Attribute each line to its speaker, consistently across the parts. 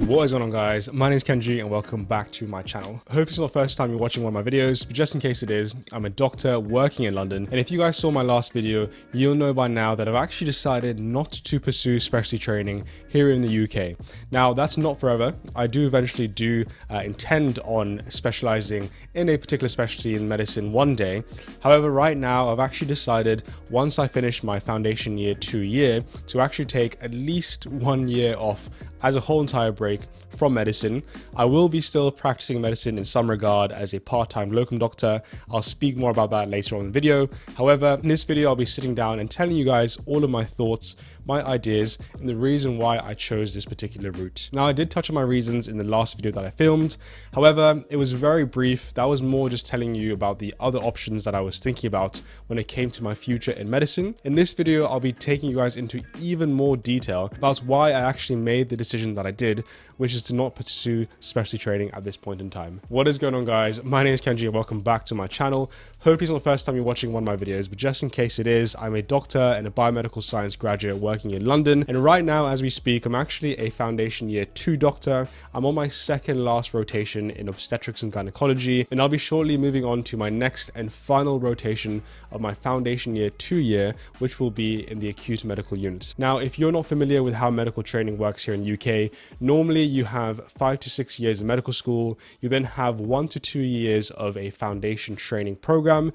Speaker 1: What is going on, guys? My name is Kenji and welcome back to my channel. I hope it's not the first time you're watching one of my videos, but just in case it is, I'm a doctor working in London, and if you guys saw my last video, you'll know by now that I've actually decided not to pursue specialty training here in the UK. Now, that's not forever. I do eventually intend on specializing in a particular specialty in medicine one day. However, right now, I've actually decided once I finish my foundation year 2 year to actually take at least 1 year off as a whole entire break from medicine. I will be still practicing medicine in some regard as a part-time locum doctor. I'll speak more about that later on in the video. However, in this video, I'll be sitting down and telling you guys all of my thoughts, my ideas, and the reason why I chose this particular route. Now, I did touch on my reasons in the last video that I filmed. However, it was very brief. That was more just telling you about the other options that I was thinking about when it came to my future in medicine. In this video, I'll be taking you guys into even more detail about why I actually made the decision that I did, which is to not pursue specialty training at this point in time. What is going on, guys? My name is Kenji and welcome back to my channel. Hopefully it's not the first time you're watching one of my videos, but just in case it is, I'm a doctor and a biomedical science graduate working in London. And right now, as we speak, I'm actually a foundation year 2 doctor. I'm on my second last rotation in obstetrics and gynecology, and I'll be shortly moving on to my next and final rotation of my foundation year 2 year, which will be in the acute medical unit. Now, if you're not familiar with how medical training works here in the UK, normally you have 5 to 6 years of medical school. You then have 1 to 2 years of a foundation training program.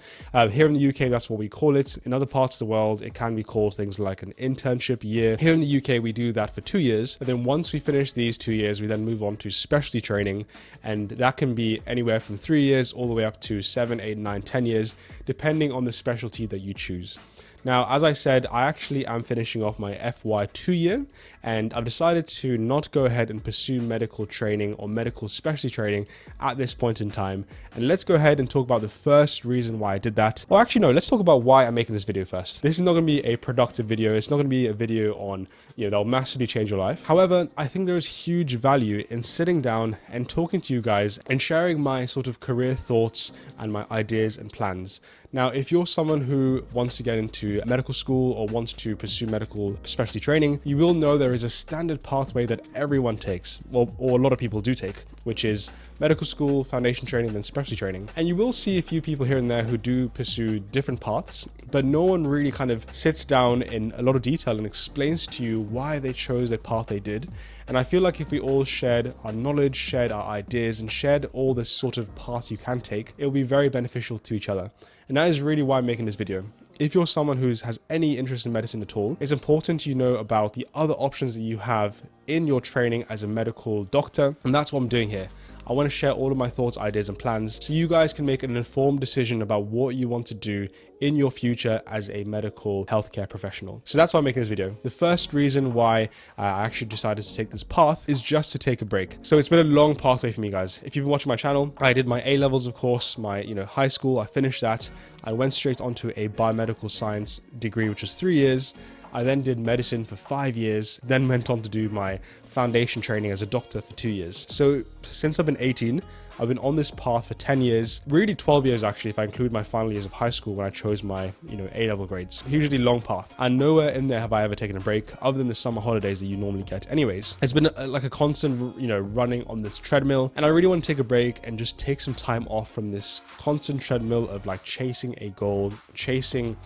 Speaker 1: Here in the UK, that's what we call it. In other parts of the world, it can be called things like an internship year. Here in the UK, we do that for 2 years. And then once we finish these 2 years, we then move on to specialty training. And that can be anywhere from 3 years all the way up to 7, 8, 9, 10 years, depending on the specialty that you choose. Now, as I said, I actually am finishing off my FY 2 year, and I've decided to not go ahead and pursue medical training or medical specialty training at this point in time. And let's go ahead and talk about the first reason why I did that. Well, actually, no, let's talk about why I'm making this video first. This is not going to be a productive video. It's not going to be a video on, that'll massively change your life. However, I think there is huge value in sitting down and talking to you guys and sharing my sort of career thoughts and my ideas and plans. Now, if you're someone who wants to get into medical school or wants to pursue medical specialty training, you will know there is a standard pathway that everyone takes, or a lot of people do take, which is medical school, foundation training, then specialty training. And you will see a few people here and there who do pursue different paths, but no one really kind of sits down in a lot of detail and explains to you why they chose the path they did. And I feel like if we all shared our knowledge, shared our ideas, and shared all the sort of paths you can take, it will be very beneficial to each other. And that is really why I'm making this video. If you're someone who has any interest in medicine at all, it's important you know about the other options that you have in your training as a medical doctor. And that's what I'm doing here. I want to share all of my thoughts, ideas, and plans so you guys can make an informed decision about what you want to do in your future as a medical healthcare professional. So that's why I'm making this video. The first reason why I actually decided to take this path is just to take a break. So it's been a long pathway for me, guys. If you've been watching my channel, I did my A-levels, of course, my high school, I finished that. I went straight onto a biomedical science degree, which was 3 years. I then did medicine for 5 years, then went on to do my foundation training as a doctor for 2 years. So since I've been 18, I've been on this path for 10 years, really 12 years actually, if I include my final years of high school when I chose my, A-level grades. Hugely long path. And nowhere in there have I ever taken a break other than the summer holidays that you normally get anyways. It's been like a constant, running on this treadmill. And I really want to take a break and just take some time off from this constant treadmill of like chasing a goal, chasing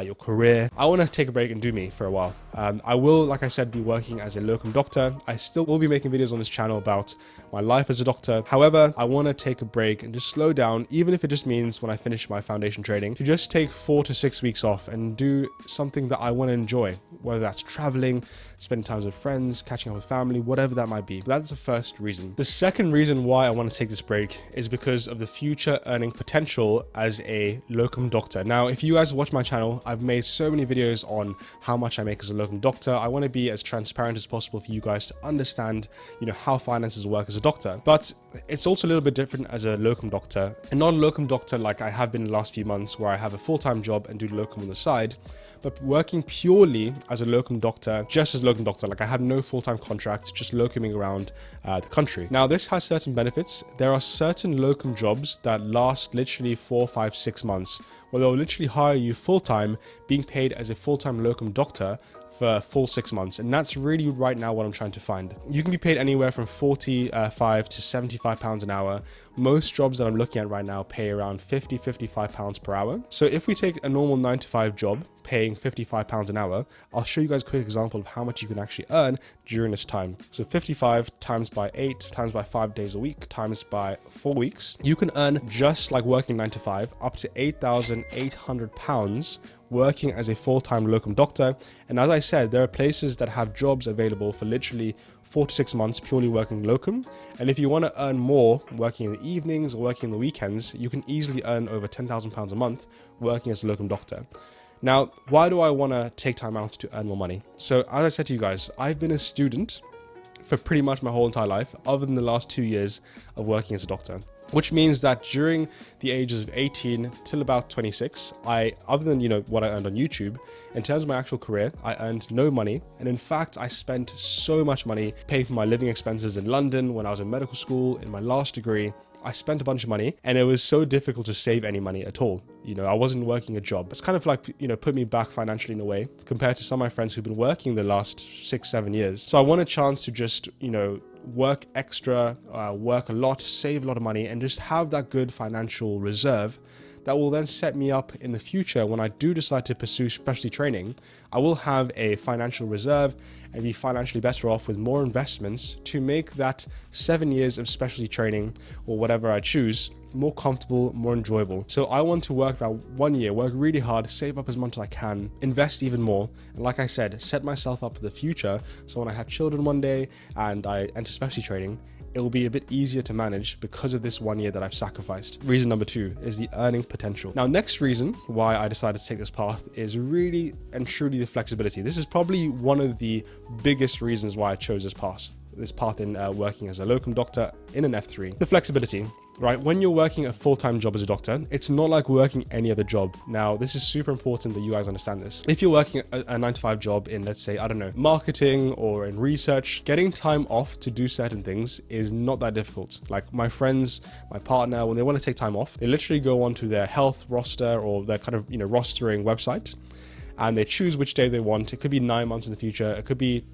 Speaker 1: your career. I want to take a break and do me for a while. I will, like I said, be working as a locum doctor. I still will be making videos on this channel about my life as a doctor. However, I want to take a break and just slow down, even if it just means when I finish my foundation training, to just take 4 to 6 weeks off and do something that I want to enjoy, whether that's traveling, spending time with friends, catching up with family, whatever that might be. But that's the first reason. The second reason why I want to take this break is because of the future earning potential as a locum doctor. Now, if you guys watch my channel, I've made so many videos on how much I make as a locum doctor. I want to be as transparent as possible for you guys to understand, how finances work as a doctor. But it's also a little bit different as a locum doctor, and not a locum doctor like I have been in the last few months where I have a full-time job and do locum on the side, but working purely as a locum doctor, just as a locum doctor. Like I have no full-time contract, just locuming around the country. Now this has certain benefits. There are certain locum jobs that last literally 4, 5, 6 months, where they'll literally hire you full-time, being paid as a full-time locum doctor for a full 6 months. And that's really right now what I'm trying to find. You can be paid anywhere from 45 to 75 pounds an hour. Most jobs that I'm looking at right now pay around 55 pounds per hour. So if we take a normal 9-to-5 job paying 55 pounds an hour, I'll show you guys a quick example of how much you can actually earn during this time. So 55 times by 8 times by 5 days a week times by 4 weeks, you can earn, just like working 9-to-5, up to 8,800 pounds working as a full-time locum doctor. And as I said, there are places that have jobs available for literally 4 to 6 months purely working locum. And if you want to earn more working in the evenings or working in the weekends, you can easily earn over £10,000 a month working as a locum doctor. Now, why do I want to take time out to earn more money? So as I said to you guys, I've been a student for pretty much my whole entire life, other than the last 2 years of working as a doctor. Which means that during the ages of 18 till about 26, other than, what I earned on YouTube, in terms of my actual career, I earned no money. And in fact, I spent so much money paying for my living expenses in London when I was in medical school, in my last degree. I spent a bunch of money, and it was so difficult to save any money at all. I wasn't working a job. It's kind of like, put me back financially in a way compared to some of my friends who've been working the last 6-7 years. So I want a chance to just, work extra, work a lot, save a lot of money, and just have that good financial reserve that will then set me up in the future when I do decide to pursue specialty training. I will have a financial reserve and be financially better off with more investments to make that 7 years of specialty training or whatever I choose more comfortable, more enjoyable. So I want to work that 1 year, work really hard, save up as much as I can, invest even more, and like I said, set myself up for the future so when I have children one day and I enter specialty training, it will be a bit easier to manage because of this 1 year that I've sacrificed. Reason number 2 is the earning potential. Now, next reason why I decided to take this path is really and truly the flexibility. This is probably one of the biggest reasons why I chose this path in working as a locum doctor in an F3. The flexibility, right? When you're working a full-time job as a doctor, it's not like working any other job. Now, this is super important that you guys understand this. If you're working a 9-to-5 job in, let's say, I don't know, marketing or in research, getting time off to do certain things is not that difficult. Like my friends, my partner, when they want to take time off, they literally go onto their health roster or their kind of, rostering website, and they choose which day they want. It could be 9 months in the future. It could be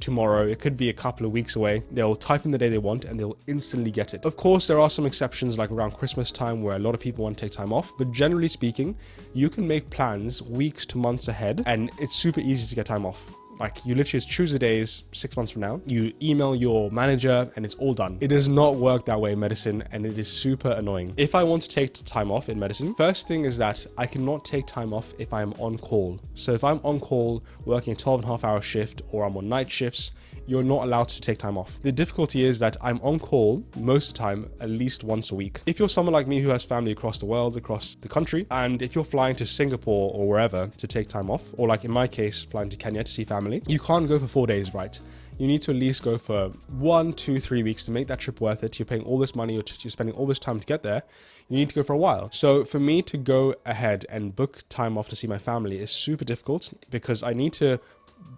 Speaker 1: tomorrow, it could be a couple of weeks away. They'll type in the day they want and they'll instantly get it. Of course, there are some exceptions like around Christmas time where a lot of people want to take time off, but generally speaking, you can make plans weeks to months ahead and it's super easy to get time off. Like you literally just choose the days 6 months from now, you email your manager and it's all done. It does not work that way in medicine and it is super annoying. If I want to take time off in medicine, first thing is that I cannot take time off if I'm on call. So if I'm on call working a 12.5-hour shift or I'm on night shifts, you're not allowed to take time off. The difficulty is that I'm on call most of the time, at least once a week. If you're someone like me who has family across the world, across the country, and if you're flying to Singapore or wherever to take time off, or like in my case, flying to Kenya to see family, you can't go for 4 days, right? You need to at least go for 1, 2, 3 weeks to make that trip worth it. You're paying all this money, you're spending all this time to get there. You need to go for a while. So for me to go ahead and book time off to see my family is super difficult because I need to,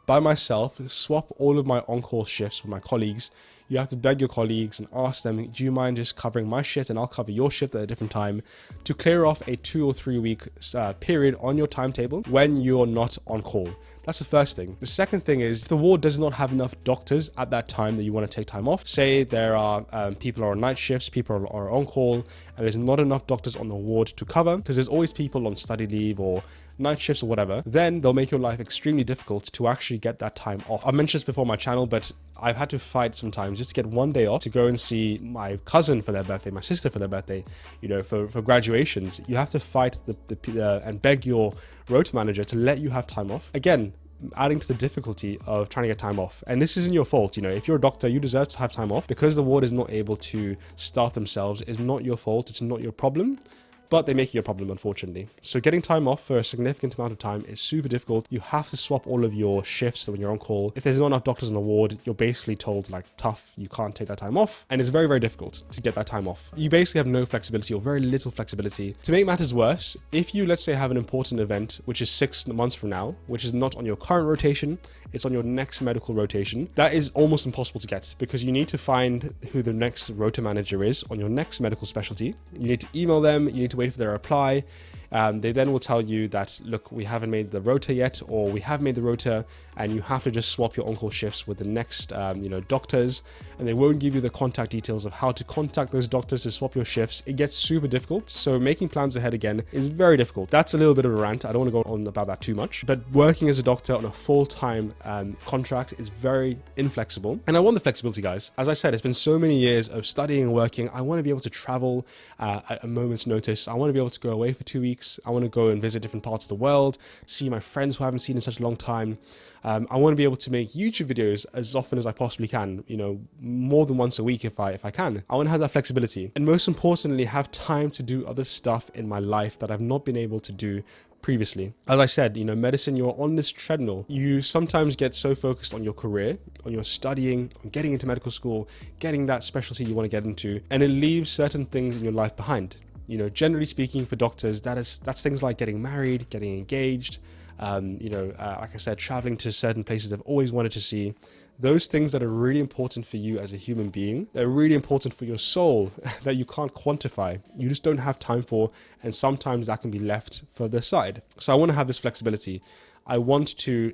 Speaker 1: by myself, swap all of my on-call shifts with my colleagues. You have to beg your colleagues and ask them, do you mind just covering my shift and I'll cover your shift at a different time, to clear off a 2 or 3 week period on your timetable when you're not on call. That's the first thing. The second thing is, if the ward does not have enough doctors at that time that you want to take time off, say there are people are on night shifts, people are on call, and there's not enough doctors on the ward to cover, because there's always people on study leave or night shifts or whatever, then they'll make your life extremely difficult to actually get that time off. I've mentioned this before on my channel, but I've had to fight sometimes just to get 1 day off to go and see my cousin for their birthday, my sister for their birthday, for graduations. You have to fight and beg your rota manager to let you have time off. Again, adding to the difficulty of trying to get time off. And this isn't your fault. If you're a doctor, you deserve to have time off. Because the ward is not able to staff themselves is not your fault. It's not your problem. But they make it a problem, unfortunately. So getting time off for a significant amount of time is super difficult. You have to swap all of your shifts when you're on call. If there's not enough doctors on the ward, you're basically told, like, tough, you can't take that time off. And it's very, very difficult to get that time off. You basically have no flexibility or very little flexibility. To make matters worse, if you, let's say, have an important event, which is 6 months from now, which is not on your current rotation, it's on your next medical rotation, that is almost impossible to get because you need to find who the next rota manager is on your next medical specialty. You need to email them, you need to wait for their reply. They then will tell you that, look, we haven't made the rota yet, or we have made the rota and you have to just swap your on-call shifts with the next, doctors, and they won't give you the contact details of how to contact those doctors to swap your shifts. It gets super difficult. So making plans ahead again is very difficult. That's a little bit of a rant. I don't want to go on about that too much, but working as a doctor on a full-time contract is very inflexible. And I want the flexibility, guys. As I said, it's been so many years of studying and working. I want to be able to travel at a moment's notice. I want to be able to go away for 2 weeks. I want to go and visit different parts of the world, see my friends who I haven't seen in such a long time. I want to be able to make YouTube videos as often as I possibly can, more than once a week if I can. I want to have that flexibility, and most importantly, have time to do other stuff in my life that I've not been able to do previously. As I said, medicine, you're on this treadmill. You sometimes get so focused on your career, on your studying, on getting into medical school, getting that specialty you want to get into, and it leaves certain things in your life behind. Generally speaking, for doctors, that's things like getting married, getting engaged, like I said, traveling to certain places they've always wanted to see. Those things that are really important for you as a human being, they're really important for your soul that you can't quantify. You just don't have time for, and sometimes that can be left further aside. So I want to have this flexibility. I want to,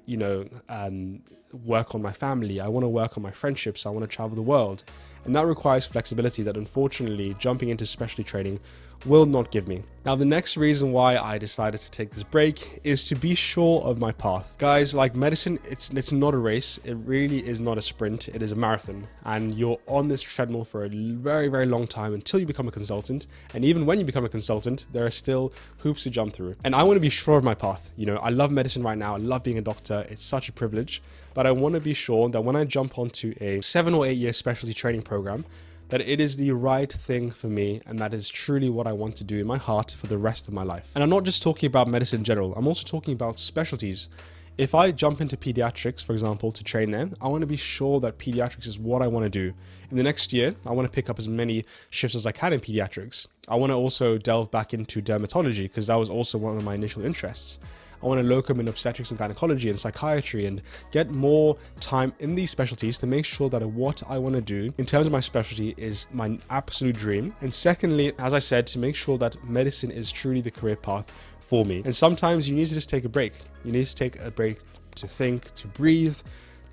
Speaker 1: work on my family. I want to work on my friendships. I want to travel the world. And that requires flexibility that, unfortunately, jumping into specialty training will not give me. Now, the next reason why I decided to take this break is to be sure of my path. Guys, like medicine, it's not a race. It really is not a sprint. It is a marathon. And you're on this treadmill for a very, very long time until you become a consultant. And even when you become a consultant, there are still hoops to jump through. And I want to be sure of my path. I love medicine right now. I love being a doctor. It's such a privilege. But I want to be sure that when I jump onto a 7 or 8 year specialty training program, that it is the right thing for me, and that is truly what I want to do in my heart for the rest of my life. And I'm not just talking about medicine in general, I'm also talking about specialties. If I jump into pediatrics, for example, to train there, I want to be sure that pediatrics is what I want to do. In the next year, I want to pick up as many shifts as I can in pediatrics. I want to also delve back into dermatology, because that was also one of my initial interests. I want to locum in obstetrics and gynecology and psychiatry and get more time in these specialties to make sure that what I want to do in terms of my specialty is my absolute dream. And secondly, as I said, to make sure that medicine is truly the career path for me. And sometimes you need to just take a break. You need to take a break to think, to breathe,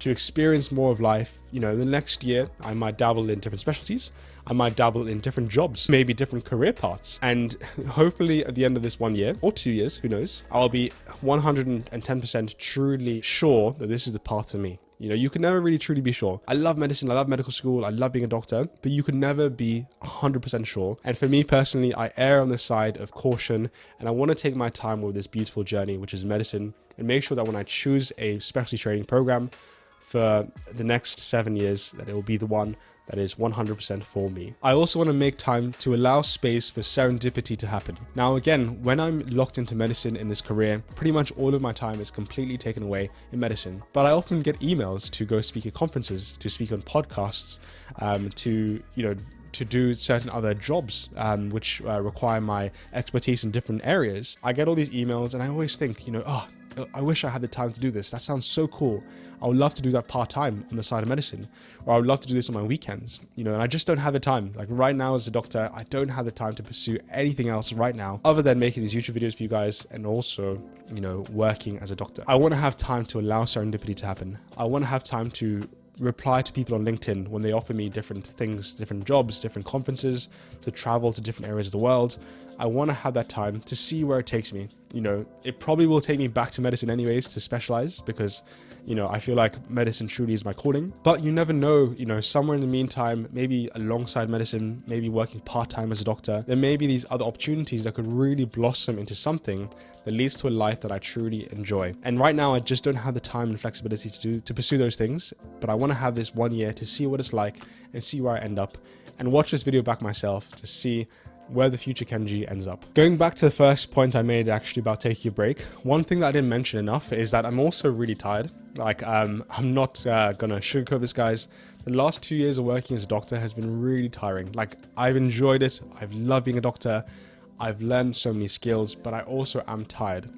Speaker 1: to experience more of life. The next year, I might dabble in different specialties. I might dabble in different jobs, maybe different career paths. And hopefully at the end of this 1 year or 2 years, who knows, I'll be 110% truly sure that this is the path for me. You can never really truly be sure. I love medicine. I love medical school. I love being a doctor, but you can never be 100% sure. And for me personally, I err on the side of caution, and I want to take my time with this beautiful journey, which is medicine, and make sure that when I choose a specialty training program for the next 7 years, that it will be the one that is 100% for me. I also want to make time to allow space for serendipity to happen. Now, again, when I'm locked into medicine in this career, pretty much all of my time is completely taken away in medicine. But I often get emails to go speak at conferences, to speak on podcasts, to do certain other jobs, which require my expertise in different areas. I get all these emails and I always think, I wish I had the time to do this. That sounds so cool. I would love to do that part-time on the side of medicine, or I would love to do this on my weekends, and I just don't have the time. Like right now as a doctor, I don't have the time to pursue anything else right now other than making these YouTube videos for you guys and also, working as a doctor. I want to have time to allow serendipity to happen. I want to have time to reply to people on LinkedIn when they offer me different things, different jobs, different conferences, to travel to different areas of the world. I want to have that time to see where it takes me. It probably will take me back to medicine anyways, to specialize, because, I feel like medicine truly is my calling. But you never know, somewhere in the meantime, maybe alongside medicine, maybe working part-time as a doctor, there may be these other opportunities that could really blossom into something that leads to a life that I truly enjoy. And right now, I just don't have the time and flexibility to pursue those things. But I want to have this 1 year to see what it's like and see where I end up, and watch this video back myself to see where the future Kenji ends up. Going back to the first point I made actually about taking a break, one thing that I didn't mention enough is that I'm also really tired. I'm not gonna sugarcoat this, guys. The last 2 years of working as a doctor has been really tiring. I've enjoyed it. I've loved being a doctor. I've learned so many skills, but I also am tired.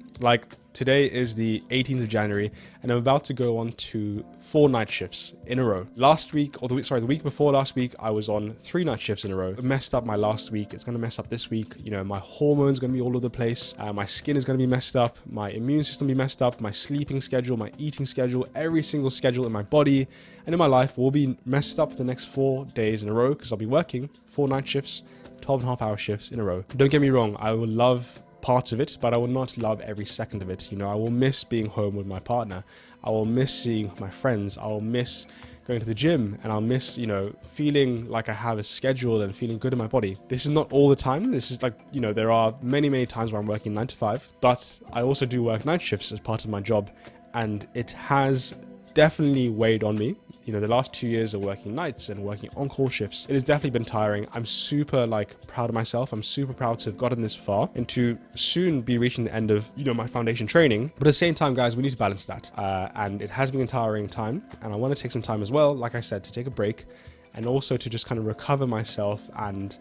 Speaker 1: Today is the 18th of January, and I'm about to go on to 4 night shifts in a row. Last week, or the week before last week, I was on 3 night shifts in a row. It messed up my last week. It's going to mess up this week. You know, my hormones going to be all over the place. My skin is going to be messed up. My immune system will be messed up. My sleeping schedule, my eating schedule, every single schedule in my body and in my life will be messed up for the next 4 days in a row because I'll be working 4 night shifts, 12.5-hour shifts in a row. Don't get me wrong, I will love parts of it, but I will not love every second of it. You know, I will miss being home with my partner. I will miss seeing my friends. I will miss going to the gym, and I'll miss, you know, feeling like I have a schedule and feeling good in my body. This is not all the time. This is like, you know, there are many times where I'm working 9 to 5, but I also do work night shifts as part of my job, and it has definitely weighed on me. You know, the last 2 years of working nights and working on-call shifts, it has definitely been tiring. I'm super proud of myself. I'm super proud to have gotten this far and to soon be reaching the end of, you know, my foundation training. But at the same time, guys, we need to balance that. And it has been a tiring time, and I want to take some time as well, like I said, to take a break and also to just kind of recover myself and,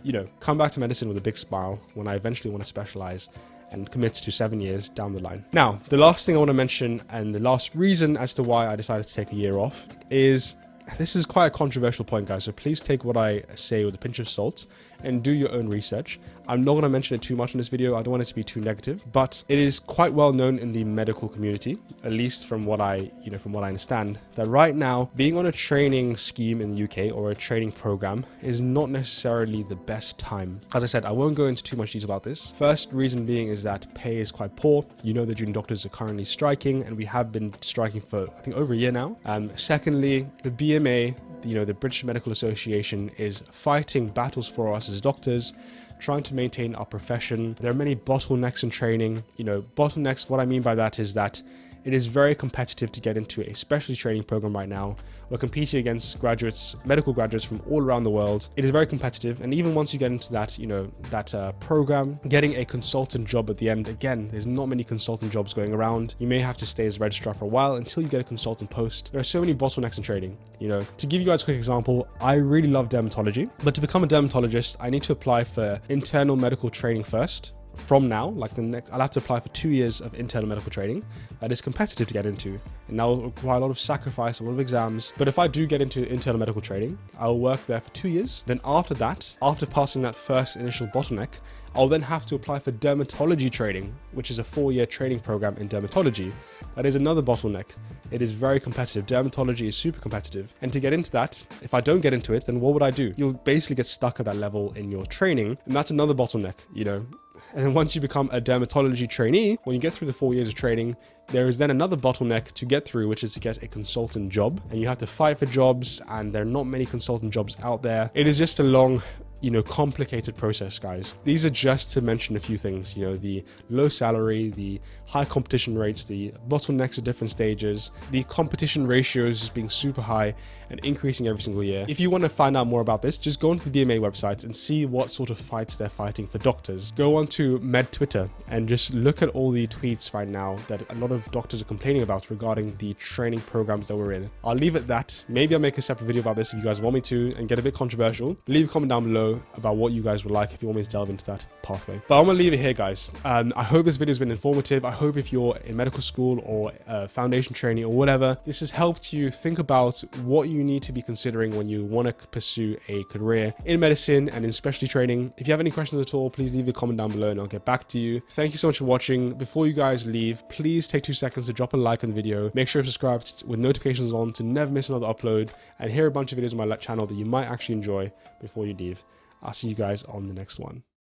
Speaker 1: you know, come back to medicine with a big smile when I eventually want to specialize and commit to 7 years down the line. Now, the last thing I want to mention, and the last reason as to why I decided to take a year off, is this is quite a controversial point, guys, so please take what I say with a pinch of salt and do your own research. I'm not going to mention it too much in this video. I don't want it to be too negative, but it is quite well known in the medical community, at least from what I understand, that right now being on a training scheme in the UK or a training program is not necessarily the best time. As I said, I won't go into too much detail about this. First reason being is that pay is quite poor. You know, the junior doctors are currently striking, and we have been striking for, I think, over a year now. Secondly, the BMA, you know, the British Medical Association, is fighting battles for us as doctors, trying to maintain our profession. There are many bottlenecks in training. You know, bottlenecks, what I mean by that is that it is very competitive to get into a specialty training program right now. We're competing against graduates, medical graduates from all around the world. It is very competitive. And even once you get into that, you know, that program, getting a consultant job at the end, again, there's not many consultant jobs going around. You may have to stay as a registrar for a while until you get a consultant post. There are so many bottlenecks in training. You know, to give you guys a quick example, I really love dermatology, but to become a dermatologist, I need to apply for internal medical training first. From now, like I'll have to apply for 2 years of internal medical training that is competitive to get into, and that will require a lot of sacrifice, a lot of exams. But if I do get into internal medical training, I'll work there for 2 years. Then after that, after passing that first initial bottleneck, I'll then have to apply for dermatology training, which is a 4-year training program in dermatology. That is another bottleneck. It is very competitive. Dermatology is super competitive. And to get into that, if I don't get into it, then what would I do? You'll basically get stuck at that level in your training, and that's another bottleneck, you know. And then once you become a dermatology trainee, when you get through the 4 years of training, there is then another bottleneck to get through, which is to get a consultant job. And you have to fight for jobs, and there are not many consultant jobs out there. It is just a long, you know, complicated process, guys. These are just to mention a few things, you know, the low salary, the high competition rates, the bottlenecks at different stages, the competition ratios just being super high and increasing every single year. If you want to find out more about this, just go onto the BMA website and see what sort of fights they're fighting for doctors. Go on to Med Twitter and just look at all the tweets right now that a lot of doctors are complaining about regarding the training programs that we're in. I'll leave it at that. Maybe I'll make a separate video about this if you guys want me to and get a bit controversial. Leave a comment down below about what you guys would like if you want me to delve into that pathway. But I'm gonna leave it here, guys. I hope this video has been informative. I hope if you're in medical school or foundation training or whatever, this has helped you think about what you need to be considering when you want to pursue a career in medicine and in specialty training. If you have any questions at all, please leave a comment down below and I'll get back to you. Thank you so much for watching. Before you guys leave, please take 2 seconds to drop a like on the video. Make sure you're subscribed with notifications on to never miss another upload, and hear a bunch of videos on my channel that you might actually enjoy before you leave. I'll see you guys on the next one.